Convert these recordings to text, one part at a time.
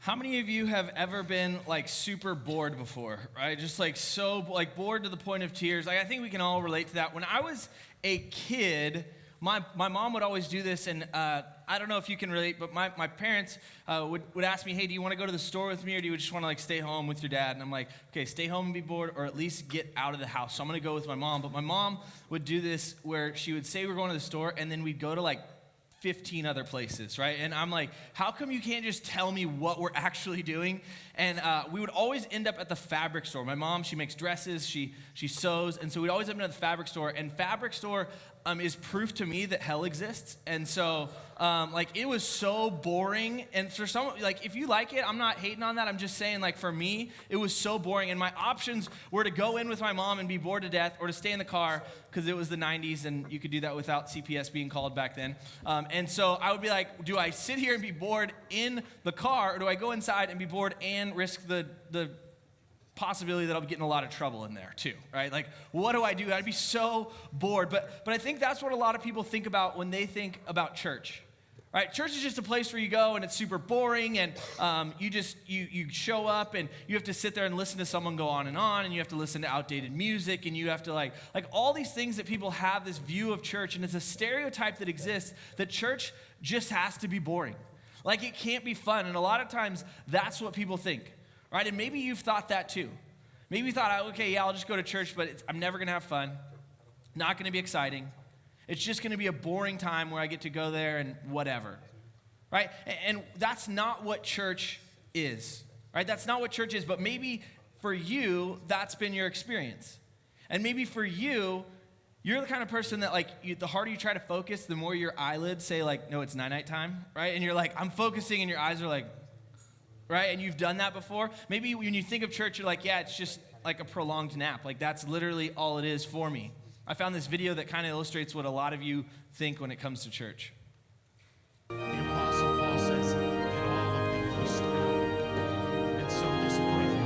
How many of you have ever been like super bored before, right? Just like so like bored to the point of tears. Like, I think we can all relate to that. When I was a kid, my mom would always do this, and I don't know if you can relate, but my parents would ask me, hey, do you want to go to the store with me, or do you just want to like stay home with your dad? And I'm like, okay, stay home and be bored, or at least get out of the house. So I'm going to go with my mom. But my mom would do this where she would say we're going to the store, and then we'd go to like 15 other places, right? And I'm like, how come you can't just tell me what we're actually doing? And we would always end up at the fabric store. My mom, she makes dresses, she sews, and so we'd always end up at the fabric store. And fabric store is proof to me that hell exists. And so, like, it was so boring. And for some, like, if you like it, I'm not hating on that. I'm just saying, like, for me, it was so boring. And my options were to go in with my mom and be bored to death, or to stay in the car, because it was the 90s, and you could do that without CPS being called back then. And so I would be like, do I sit here and be bored in the car, or do I go inside and be bored and risk the possibility that I'll be getting a lot of trouble in there too, right? Like, what do I do? I'd be so bored. But I think that's what a lot of people think about when they think about church, right? Church is just a place where you go and it's super boring, and you show up and you have to sit there and listen to someone go on, and you have to listen to outdated music, and you have to like all these things that people have this view of church, and it's a stereotype that exists that church just has to be boring. Like, it can't be fun, and a lot of times that's what people think. Right? And maybe you've thought that too. Maybe you thought, okay, yeah, I'll just go to church, but I'm never going to have fun. Not going to be exciting. It's just going to be a boring time where I get to go there and whatever. Right? And that's not what church is. Right? That's not what church is, but maybe for you, that's been your experience. And maybe for you, you're the kind of person that, like, the harder you try to focus, the more your eyelids say, like, no, it's night-night time, right? And you're like, I'm focusing, and your eyes are like, right? And you've done that before. Maybe when you think of church, you're like, yeah, it's just like a prolonged nap. Like, that's literally all it is for me. I found this video that kind of illustrates what a lot of you think when it comes to church. The Apostle Paul says, "Get all of the yeast out." And so this bread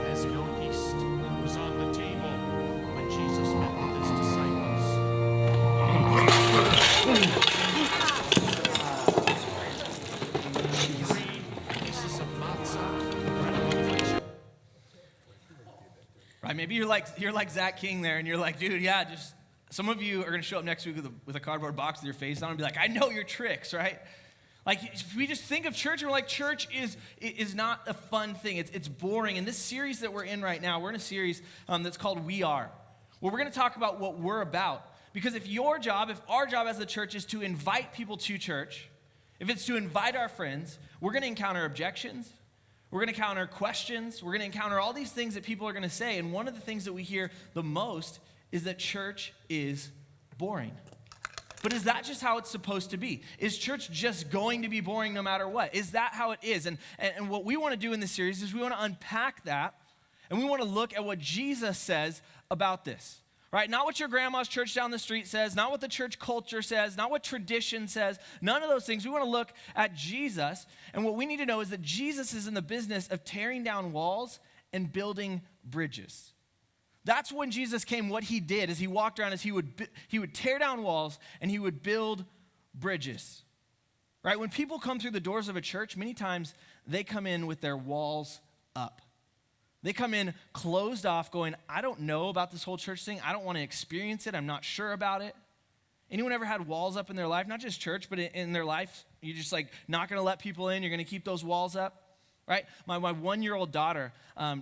has no yeast. It was on the table when Jesus met with his disciples. 3 pieces of matzah, bread of affliction. Right? Maybe you're like Zach King there, and you're like, dude, yeah, just some of you are going to show up next week with a cardboard box with your face on and be like, I know your tricks, right? Like, we just think of church, and we're like, church is not a fun thing. It's boring. And this series that we're in right now, we're in a series that's called We Are, where we're going to talk about what we're about. Because if our job as the church is to invite people to church, if it's to invite our friends, we're going to encounter objections. We're going to encounter questions. We're going to encounter all these things that people are going to say. And one of the things that we hear the most is that church is boring. But is that just how it's supposed to be? Is church just going to be boring no matter what? Is that how it is? And what we want to do in this series is we want to unpack that, and we want to look at what Jesus says about this. Right? Not what your grandma's church down the street says, not what the church culture says, not what tradition says, none of those things. We want to look at Jesus, and what we need to know is that Jesus is in the business of tearing down walls and building bridges. That's when Jesus came. What he did is he walked around as he would tear down walls and he would build bridges. Right? When people come through the doors of a church, many times they come in with their walls up. They come in closed off going, I don't know about this whole church thing. I don't want to experience it. I'm not sure about it. Anyone ever had walls up in their life? Not just church, but in their life. You're just like not going to let people in. You're going to keep those walls up, right? My 1-year-old daughter,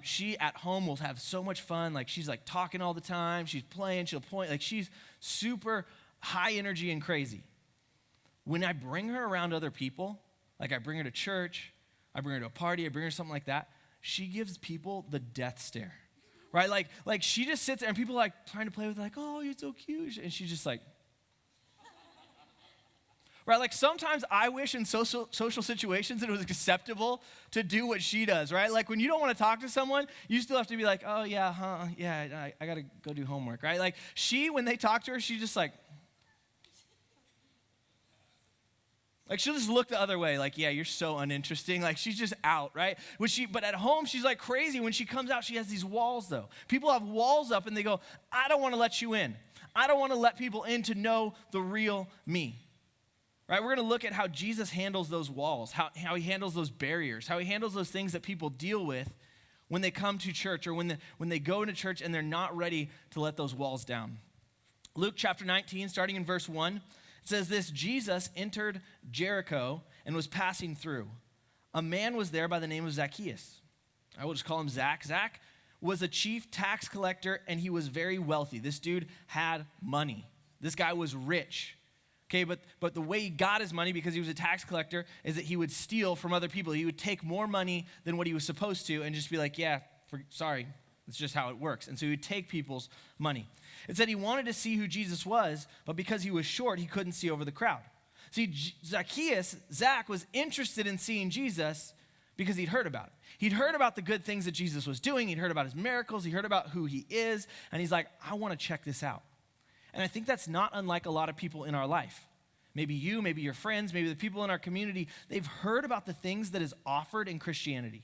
she at home will have so much fun. Like, she's like talking all the time. She's playing. She'll point. Like, she's super high energy and crazy. When I bring her around other people, like I bring her to church, I bring her to a party, I bring her something like that, she gives people the death stare, right? Like she just sits there and people are like trying to play with her, like, oh, you're so cute. And she's just like, right? Like, sometimes I wish in social situations that it was acceptable to do what she does, right? Like, when you don't want to talk to someone, you still have to be like, oh, yeah, huh, yeah, I got to go do homework, right? Like, when they talk to her, she's just like she'll just look the other way, like, yeah, you're so uninteresting. Like, she's just out, right? But at home, she's like crazy. When she comes out, she has these walls, though. People have walls up, and they go, I don't want to let you in. I don't want to let people in to know the real me. right? We're going to look at how Jesus handles those walls, how he handles those barriers, how he handles those things that people deal with when they come to church or when they go into church and they're not ready to let those walls down. Luke chapter 19, starting in verse 1, it says this: Jesus entered Jericho and was passing through. A man was there by the name of Zacchaeus. I will just call him Zach. Zach was a chief tax collector, and he was very wealthy. This dude had money. This guy was rich. Okay, but the way he got his money, because he was a tax collector, is that he would steal from other people. He would take more money than what he was supposed to and just be like, yeah, sorry, that's just how it works. And so he would take people's money. It said he wanted to see who Jesus was, but because he was short, he couldn't see over the crowd. See, Zach was interested in seeing Jesus because he'd heard about it. He'd heard about the good things that Jesus was doing. He'd heard about his miracles. He heard about who he is. And he's like, I want to check this out. And I think that's not unlike a lot of people in our life. Maybe you, maybe your friends, maybe the people in our community, they've heard about the things that is offered in Christianity.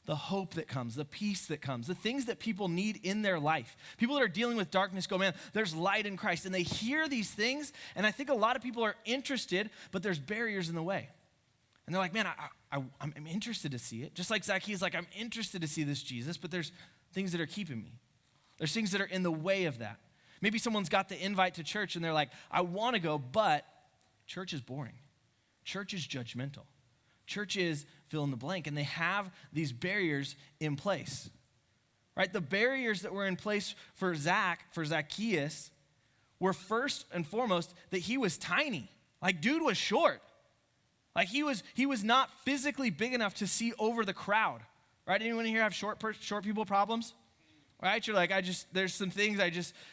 The hope that comes, the peace that comes, the things that people need in their life. People that are dealing with darkness go, man, there's light in Christ. And they hear these things, and I think a lot of people are interested, but there's barriers in the way. And they're like, man, I'm interested to see it. Just like Zacchaeus, like, I'm interested to see this Jesus, but there's things that are keeping me. There's things that are in the way of that. Maybe someone's got the invite to church, and they're like, I want to go, but church is boring. Church is judgmental. Church is fill in the blank, and they have these barriers in place, right? The barriers that were in place for Zacchaeus, were first and foremost that he was tiny. Like, dude was short. Like, he was not physically big enough to see over the crowd, right? Anyone here have short people problems? Right? You're like, there's some things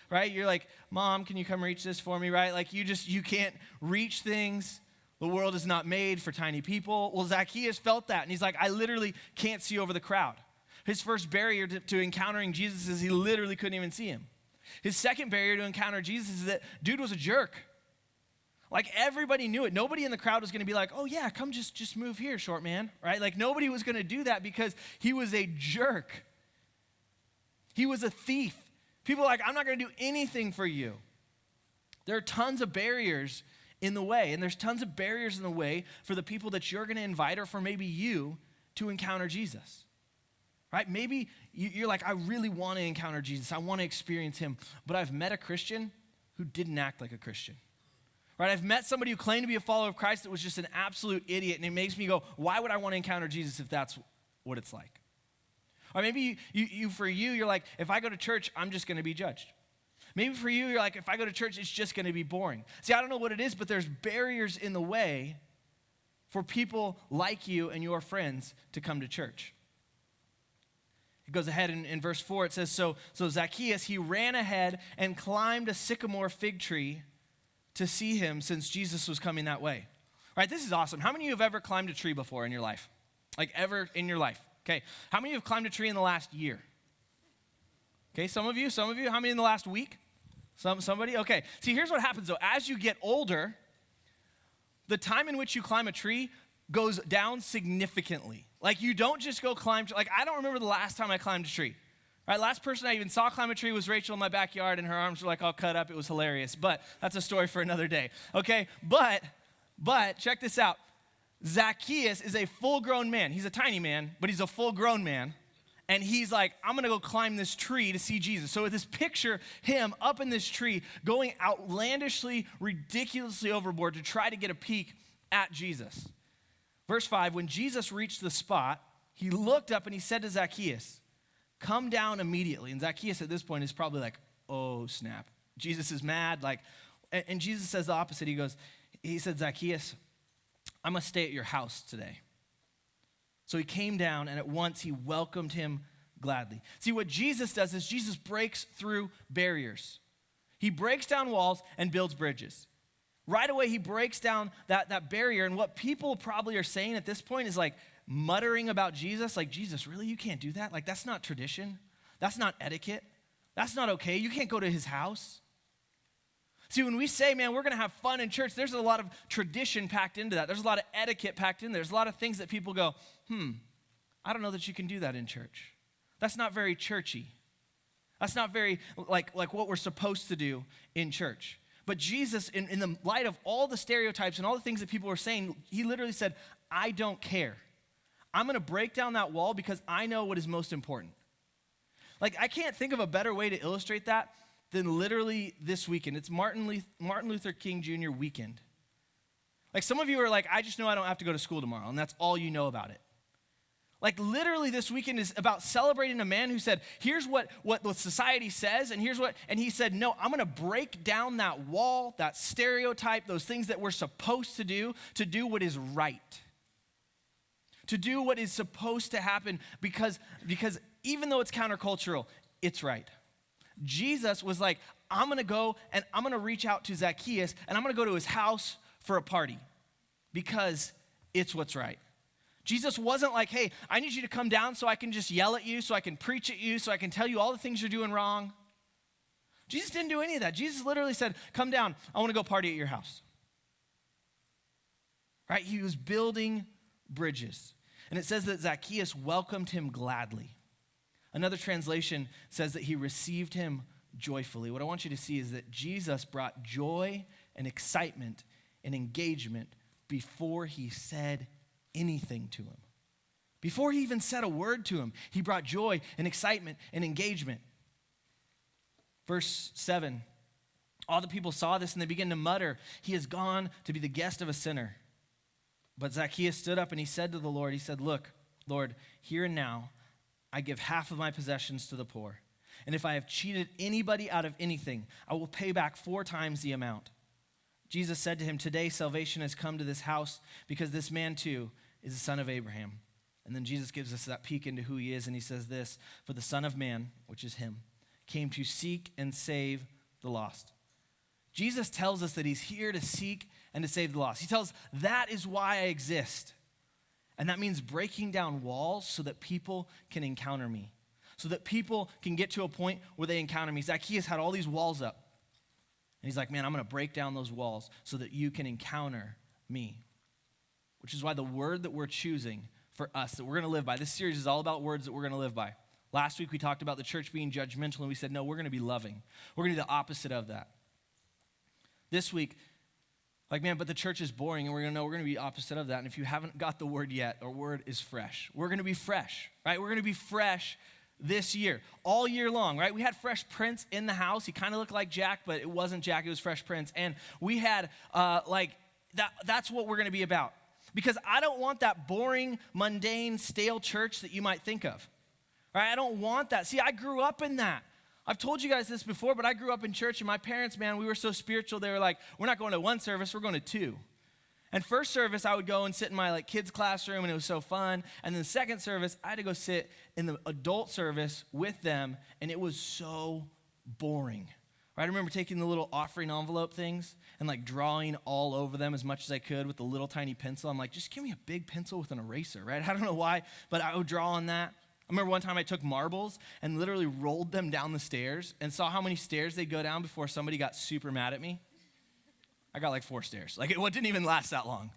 right? You're like, Mom, can you come reach this for me, right? Like, you can't reach things. The world is not made for tiny people. Well, Zacchaeus felt that, and he's like, I literally can't see over the crowd. His first barrier to encountering Jesus is he literally couldn't even see him. His second barrier to encounter Jesus is that dude was a jerk. Like, everybody knew it. Nobody in the crowd was going to be like, oh yeah, come just move here, short man, right? Like, nobody was going to do that because he was a jerk. He was a thief. People are like, I'm not going to do anything for you. There are tons of barriers in the way, and there's tons of barriers in the way for the people that you're going to invite, or for maybe you to encounter Jesus, right? Maybe you're like, I really want to encounter Jesus. I want to experience him, but I've met a Christian who didn't act like a Christian, right? I've met somebody who claimed to be a follower of Christ that was just an absolute idiot, and it makes me go, why would I want to encounter Jesus if that's what it's like? Or maybe you're like, if I go to church, I'm just going to be judged. Maybe for you, you're like, if I go to church, it's just going to be boring. See, I don't know what it is, but there's barriers in the way for people like you and your friends to come to church. It goes ahead in verse 4, it says, So Zacchaeus, he ran ahead and climbed a sycamore fig tree to see him, since Jesus was coming that way. All right, this is awesome. How many of you have ever climbed a tree before in your life? Like, ever in your life? Okay, how many of you have climbed a tree in the last year? Okay, some of you. How many in the last week? Somebody? Okay, see, here's what happens though. As you get older, the time in which you climb a tree goes down significantly. Like, you don't just go climb, like, I don't remember the last time I climbed a tree. Right, last person I even saw climb a tree was Rachel in my backyard, and her arms were like all cut up. It was hilarious, but that's a story for another day. Okay, but check this out. Zacchaeus is a full-grown man. He's a tiny man, but he's a full-grown man. And he's like, I'm going to go climb this tree to see Jesus. So with this picture, him up in this tree, going outlandishly, ridiculously overboard to try to get a peek at Jesus. Verse 5, when Jesus reached the spot, he looked up and he said to Zacchaeus, come down immediately. And Zacchaeus at this point is probably like, oh, snap. Jesus is mad. And Jesus says the opposite. He said, Zacchaeus, I must stay at your house today. So he came down, and at once he welcomed him gladly. See, what Jesus does is Jesus breaks through barriers. He breaks down walls and builds bridges. Right away, he breaks down that barrier, and what people probably are saying at this point is like muttering about Jesus, like, Jesus, really? You can't do that? Like, that's not tradition. That's not etiquette. That's not okay. You can't go to his house. See, when we say, man, we're going to have fun in church, there's a lot of tradition packed into that. There's a lot of etiquette packed in there. There's a lot of things that people go, I don't know that you can do that in church. That's not very churchy. That's not very like what we're supposed to do in church. But Jesus, in the light of all the stereotypes and all the things that people were saying, he literally said, I don't care. I'm going to break down that wall because I know what is most important. Like, I can't think of a better way to illustrate that than literally this weekend. It's Martin Luther King Jr. weekend. Like, some of you are like, I just know I don't have to go to school tomorrow, and that's all you know about it. Like, literally this weekend is about celebrating a man who said, here's what society says, and he said, no, I'm gonna break down that wall, that stereotype, those things that we're supposed to do what is right. To do what is supposed to happen because even though it's countercultural, it's right. Jesus was like, I'm gonna go and I'm gonna reach out to Zacchaeus and I'm gonna go to his house for a party because it's what's right. Jesus wasn't like, hey, I need you to come down so I can just yell at you, so I can preach at you, so I can tell you all the things you're doing wrong. Jesus didn't do any of that. Jesus literally said, come down, I want to go party at your house. Right? He was building bridges. And it says that Zacchaeus welcomed him gladly. Another translation says that he received him joyfully. What I want you to see is that Jesus brought joy and excitement and engagement before he said anything to him. Before he even said a word to him, he brought joy and excitement and engagement. Verse 7, all the people saw this and they began to mutter, he has gone to be the guest of a sinner. But Zacchaeus stood up and he said to the Lord, he said, look, Lord, here and now, I give half of my possessions to the poor. And if I have cheated anybody out of anything, I will pay back 4 times the amount. Jesus said to him, today salvation has come to this house because this man too is the son of Abraham. And then Jesus gives us that peek into who he is, and he says this, for the Son of Man, which is him, came to seek and save the lost. Jesus tells us that he's here to seek and to save the lost. He tells, that is why I exist. And that means breaking down walls so that people can encounter me, so that people can get to a point where they encounter me. Zacchaeus had all these walls up. And he's like, man, I'm going to break down those walls so that you can encounter me. Which is why the word that we're choosing for us, that we're going to live by, this series is all about words that we're going to live by. Last week we talked about the church being judgmental, and we said, no, we're going to be loving. We're going to do the opposite of that. This week, like, man, but the church is boring, and we're going to be opposite of that. And if you haven't got the word yet, our word is fresh. We're going to be fresh, right? We're going to be fresh this year, all year long, right? We had Fresh Prince in the house. He kind of looked like Jack, but it wasn't Jack, it was Fresh Prince. And we had, that's what we're going to be about. Because I don't want that boring, mundane, stale church that you might think of, right? I don't want that. See, I grew up in that. I've told you guys this before, but I grew up in church, and my parents, man, we were so spiritual. They were like, we're not going to one service, we're going to 2. And first service, I would go and sit in my kids' classroom, and it was so fun. And then the second service, I had to go sit in the adult service with them, and it was so boring. Right? I remember taking the little offering envelope things and drawing all over them as much as I could with a little tiny pencil. I'm like, just give me a big pencil with an eraser, right? I don't know why, but I would draw on that. I remember one time I took marbles and literally rolled them down the stairs and saw how many stairs they'd go down before somebody got super mad at me. I got 4 stairs. It didn't even last that long,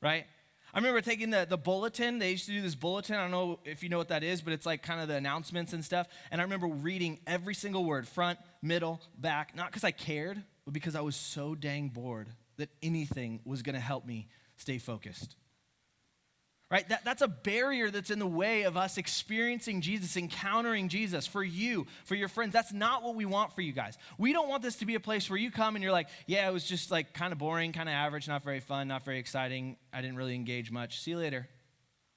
right? I remember taking the bulletin. They used to do this bulletin. I don't know if you know what that is, but it's kind of the announcements and stuff. And I remember reading every single word, front, middle, back, not because I cared, but because I was so dang bored that anything was going to help me stay focused. Right? That's a barrier that's in the way of us experiencing Jesus, encountering Jesus for you, for your friends. That's not what we want for you guys. We don't want this to be a place where you come and you're like, yeah, it was just kind of boring, kind of average, not very fun, not very exciting. I didn't really engage much. See you later.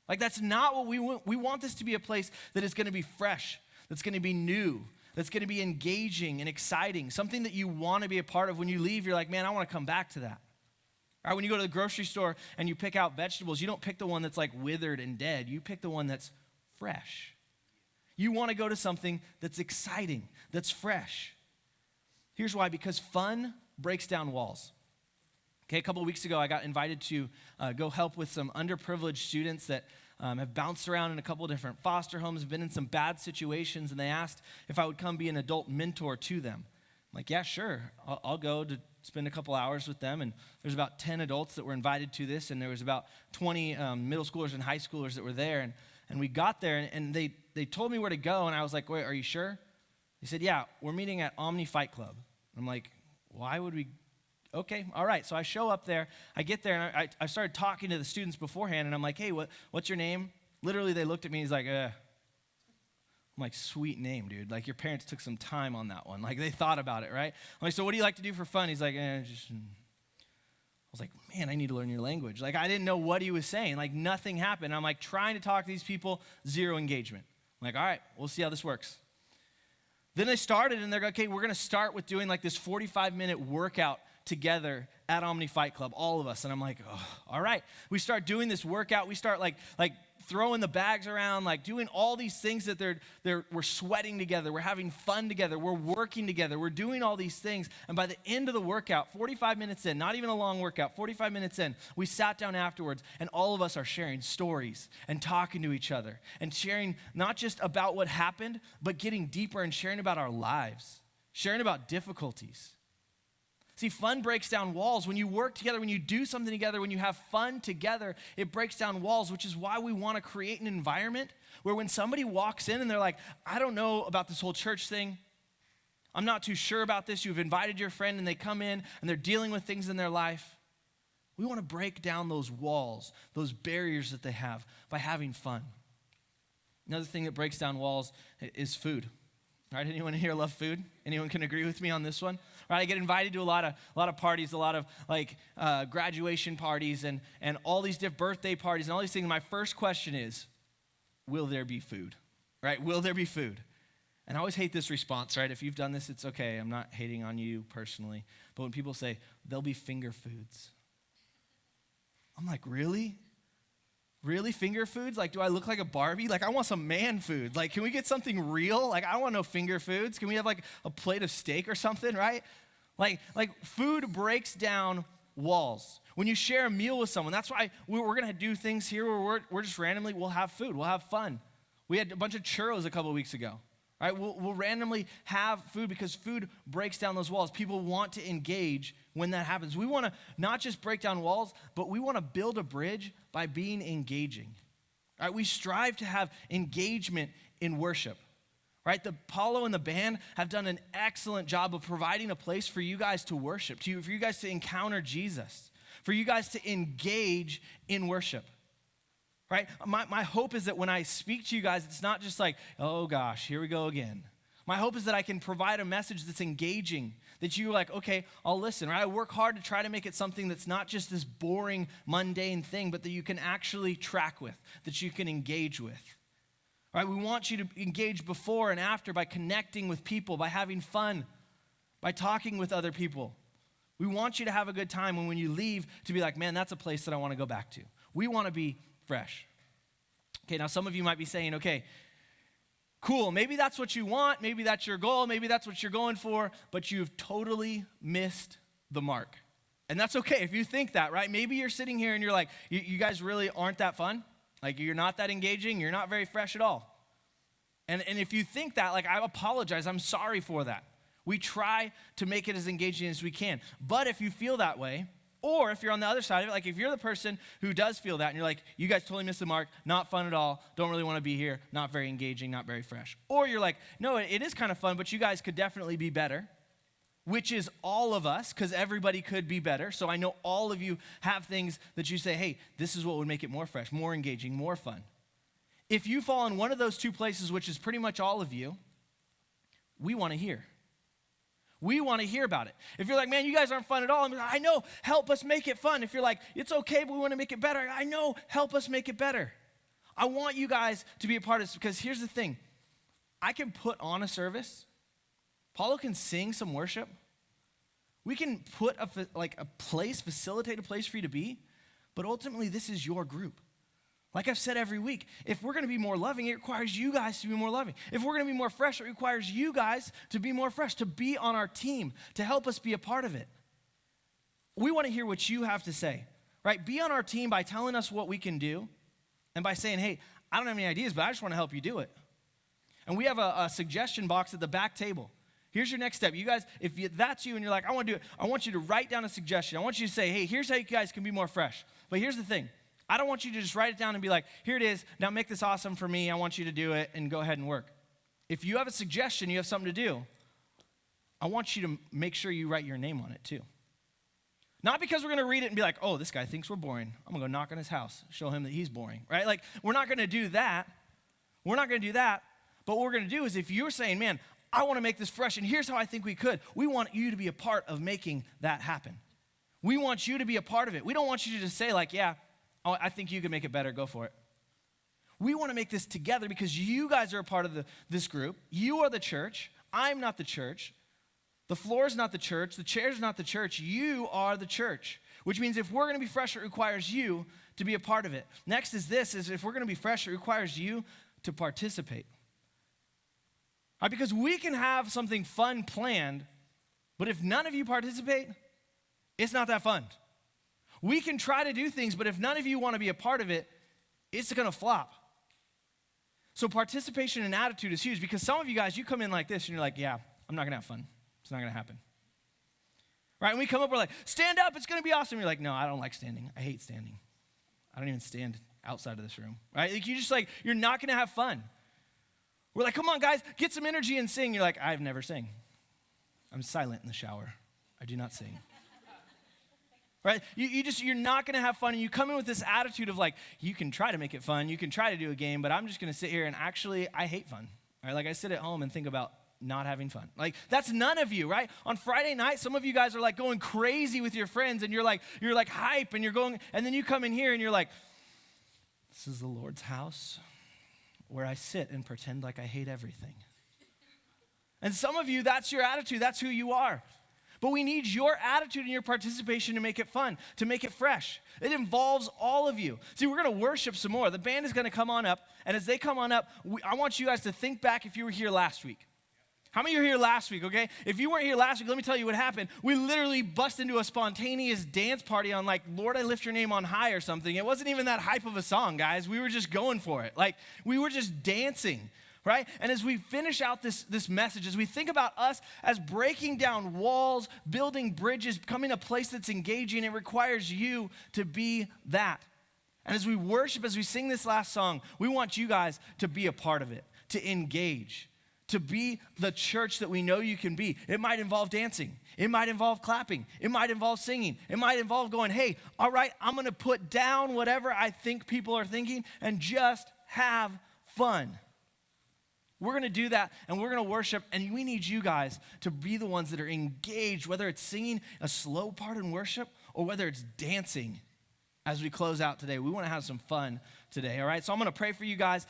That's not what we want. We want this to be a place that is going to be fresh, that's going to be new, that's going to be engaging and exciting, something that you want to be a part of. When you leave, you're like, man, I want to come back to that. Right, when you go to the grocery store and you pick out vegetables, you don't pick the one that's withered and dead. You pick the one that's fresh. You want to go to something that's exciting, that's fresh. Here's why, because fun breaks down walls. Okay, a couple of weeks ago, I got invited to go help with some underprivileged students that have bounced around in a couple of different foster homes, have been in some bad situations, and they asked if I would come be an adult mentor to them. I'm like, yeah, sure, I'll go to spend a couple hours with them. And there's about 10 adults that were invited to this, and there was about 20 middle schoolers and high schoolers that were there. And we got there, and they told me where to go, and I was like, wait, are you sure? They said, yeah, we're meeting at Omni Fight Club. I'm like, why would we okay, all right. So I show up there, I get there, and I started talking to the students beforehand, and I'm like, hey, what's your name? Literally, they looked at me, he's like, I'm like, sweet name, dude. Like, your parents took some time on that one. Like, they thought about it, right? I'm like, so what do you like to do for fun? He's like, just... I was like, man, I need to learn your language. Like, I didn't know what he was saying. Like, nothing happened. I'm like trying to talk to these people, zero engagement. I'm like, all right, we'll see how this works. Then they started, and they're like, okay, we're going to start with doing like this 45-minute workout together at Omni Fight Club, all of us. And I'm like, oh, all right. We start doing this workout. We start like throwing the bags around, like doing all these things that we're sweating together. We're having fun together. We're working together. We're doing all these things. And by the end of the workout, 45 minutes in, not even a long workout, 45 minutes in, we sat down afterwards, and all of us are sharing stories and talking to each other and sharing not just about what happened, but getting deeper and sharing about our lives, sharing about difficulties. See, fun breaks down walls. When you work together, when you do something together, when you have fun together, it breaks down walls, which is why we want to create an environment where when somebody walks in and they're like, I don't know about this whole church thing. I'm not too sure about this. You've invited your friend and they come in and they're dealing with things in their life. We want to break down those walls, those barriers that they have by having fun. Another thing that breaks down walls is food. Right? Anyone here love food? Anyone can agree with me on this one? Right? I get invited to a lot of parties, a lot of like graduation parties and all these different birthday parties and all these things. My first question is, will there be food? Right? Will there be food? And I always hate this response, right? If you've done this, it's okay. I'm not hating on you personally. But when people say, there'll be finger foods. I'm like, really? Really, finger foods? Like, do I look like a Barbie? Like, I want some man food. Like, can we get something real? Like, I don't want no finger foods. Can we have like a plate of steak or something, right? Like food breaks down walls. When you share a meal with someone, that's why we're going to do things here where we're just randomly, we'll have food. We'll have fun. We had a bunch of churros a couple of weeks ago. Right? We'll randomly have food because food breaks down those walls. People want to engage when that happens. We want to not just break down walls, but we want to build a bridge by being engaging. Right? We strive to have engagement in worship. Right? The Paulo and the band have done an excellent job of providing a place for you guys to worship, for you guys to encounter Jesus, for you guys to engage in worship. Right? My hope is that when I speak to you guys, it's not just like, oh gosh, here we go again. My hope is that I can provide a message that's engaging, that you're like, okay, I'll listen. Right? I work hard to try to make it something that's not just this boring, mundane thing, but that you can actually track with, that you can engage with. Right? We want you to engage before and after by connecting with people, by having fun, by talking with other people. We want you to have a good time, and when you leave, to be like, man, that's a place that I want to go back to. We want to be fresh. Okay, now some of you might be saying, okay, cool, maybe that's what you want, maybe that's your goal, maybe that's what you're going for, but you've totally missed the mark. And that's okay if you think that, right? Maybe you're sitting here and you're like, you guys really aren't that fun? Like, you're not that engaging, you're not very fresh at all. And if you think that, like, I apologize, I'm sorry for that. We try to make it as engaging as we can. But if you feel that way, or if you're on the other side of it, like if you're the person who does feel that and you're like, you guys totally missed the mark, not fun at all, don't really want to be here, not very engaging, not very fresh. Or you're like, no, it is kind of fun, but you guys could definitely be better, which is all of us, because everybody could be better. So I know all of you have things that you say, hey, this is what would make it more fresh, more engaging, more fun. If you fall in one of those two places, which is pretty much all of you, we want to hear. We want to hear about it. If you're like, man, you guys aren't fun at all, I know, help us make it fun. If you're like, it's okay, but we want to make it better, I know, help us make it better. I want you guys to be a part of this, because here's the thing. I can put on a service. Paulo can sing some worship. We can put facilitate a place for you to be, but ultimately this is your group. Like I've said every week, if we're going to be more loving, it requires you guys to be more loving. If we're going to be more fresh, it requires you guys to be more fresh, to be on our team, to help us be a part of it. We want to hear what you have to say, right? Be on our team by telling us what we can do and by saying, hey, I don't have any ideas, but I just want to help you do it. And we have a suggestion box at the back table. Here's your next step. You guys, that's you and you're like, I want to do it, I want you to write down a suggestion. I want you to say, hey, here's how you guys can be more fresh. But here's the thing. I don't want you to just write it down and be like, here it is, now make this awesome for me, I want you to do it, and go ahead and work. If you have a suggestion, you have something to do, I want you to make sure you write your name on it too. Not because we're going to read it and be like, oh, this guy thinks we're boring. I'm going to go knock on his house, show him that he's boring, right? Like, we're not going to do that. We're not going to do that. But what we're going to do is if you're saying, man, I want to make this fresh, and here's how I think we could, we want you to be a part of making that happen. We want you to be a part of it. We don't want you to just say like, yeah, oh, I think you can make it better. Go for it. We want to make this together because you guys are a part of this group. You are the church. I'm not the church. The floor is not the church. The chair is not the church. You are the church, which means if we're going to be fresh, it requires you to be a part of it. Next is this, is if we're going to be fresh, it requires you to participate. Right? Because we can have something fun planned, but if none of you participate, it's not that fun. We can try to do things, but if none of you want to be a part of it, it's going to flop. So participation and attitude is huge because some of you guys, you come in like this and you're like, yeah, I'm not going to have fun. It's not going to happen. Right? And we come up, we're like, stand up, it's going to be awesome. You're like, no, I don't like standing. I hate standing. I don't even stand outside of this room. Right? Like you just like, you're not going to have fun. We're like, come on, guys, get some energy and sing. You're like, I've never sang. I'm silent in the shower. I do not sing. Right? You're not going to have fun, and you come in with this attitude of like, you can try to make it fun, you can try to do a game, but I'm just going to sit here and actually, I hate fun. Right? Like I sit at home and think about not having fun. Like that's none of you, right? On Friday night, some of you guys are like going crazy with your friends, and you're like hype, and you're going, and then you come in here and you're like, this is the Lord's house where I sit and pretend like I hate everything. And some of you, that's your attitude, that's who you are. But we need your attitude and your participation to make it fun, to make it fresh. It involves all of you. See, we're going to worship some more. The band is going to come on up, and as they come on up, I want you guys to think back if you were here last week. How many of you were here last week, okay? If you weren't here last week, let me tell you what happened. We literally bust into a spontaneous dance party on like, Lord, I lift your name on high or something. It wasn't even that hype of a song, guys. We were just going for it. Like, we were just dancing. Right? And as we finish out this message, as we think about us as breaking down walls, building bridges, becoming a place that's engaging, it requires you to be that. And as we worship, as we sing this last song, we want you guys to be a part of it, to engage, to be the church that we know you can be. It might involve dancing. It might involve clapping. It might involve singing. It might involve going, hey, all right, I'm going to put down whatever I think people are thinking and just have fun. We're going to do that, and we're going to worship, and we need you guys to be the ones that are engaged, whether it's singing a slow part in worship or whether it's dancing as we close out today. We want to have some fun today, all right? So I'm going to pray for you guys.